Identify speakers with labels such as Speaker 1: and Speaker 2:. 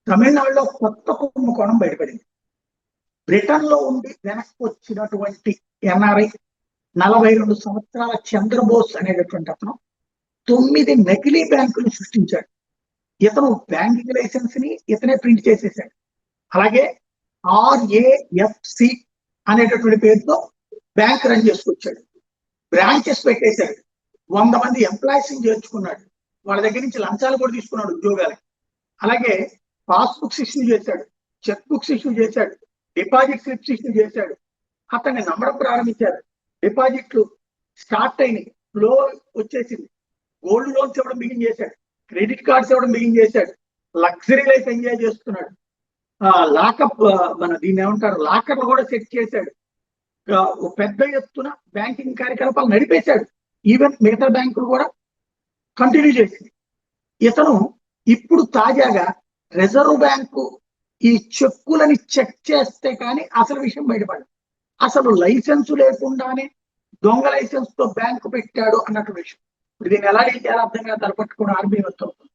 Speaker 1: తమిళనాడులో కొత్త కుంభకోణం బయటపడింది. బ్రిటన్ లో ఉండి వెనక్కి వచ్చినటువంటి ఎన్ఆర్ఐ 42 సంవత్సరాల చంద్రబోస్ అనేటటువంటి అతను 9 నకిలీ బ్యాంకులు సృష్టించాడు. ఇతను బ్యాంకింగ్ లైసెన్స్ ని ఇతనే ప్రింట్ చేసేసాడు. అలాగే RAFC అనేటటువంటి పేరుతో బ్యాంక్ రన్ చేసుకొచ్చాడు. బ్రాంచెస్ పెట్టేశాడు. 100 మంది ఎంప్లాయీస్ ని చేర్చుకున్నాడు. వాళ్ళ దగ్గర నుంచి లంచాలు కూడా తీసుకున్నాడు ఉద్యోగాలకి. అలాగే పాస్బుక్స్ ఇష్యూ చేశాడు, చెక్ బుక్స్ ఇష్యూ చేశాడు, డిపాజిట్ స్లిప్స్ ఇష్యూ చేశాడు. అతన్ని నమ్మడం ప్రారంభించారు. డిపాజిట్లు స్టార్ట్ అయినాయి, ఫ్లో వచ్చేసింది. గోల్డ్ లోన్స్ ఇవ్వడం బిగిన్ చేశాడు, క్రెడిట్ కార్డ్స్ ఇవ్వడం బిగిన్ చేశాడు, లగ్జరీ లైఫ్ ఎంజాయ్ చేస్తున్నాడు. లాకప్ మన దీన్ని ఏమంటారు లాకర్లు కూడా సెట్ చేశాడు. పెద్ద ఎత్తున బ్యాంకింగ్ కార్యకలాపాలు నడిపేశాడు. ఈవెన్ మిగతా బ్యాంకులు కూడా కంటిన్యూ చేసింది. ఇతను ఇప్పుడు తాజాగా రిజర్వ్ బ్యాంకు ఈ చెక్కులని చెక్ చేస్తే కానీ అసలు విషయం బయటపడదు. అసలు లైసెన్స్ లేకుండానే దొంగ లైసెన్స్ తో బ్యాంకు పెట్టాడు అన్నట్టు విషయం. ఇప్పుడు దీన్ని ఎలా డీల్ చేయాలో అర్థం కాదు. తలపట్టుకుని ఆర్బీఐ వస్తుంది.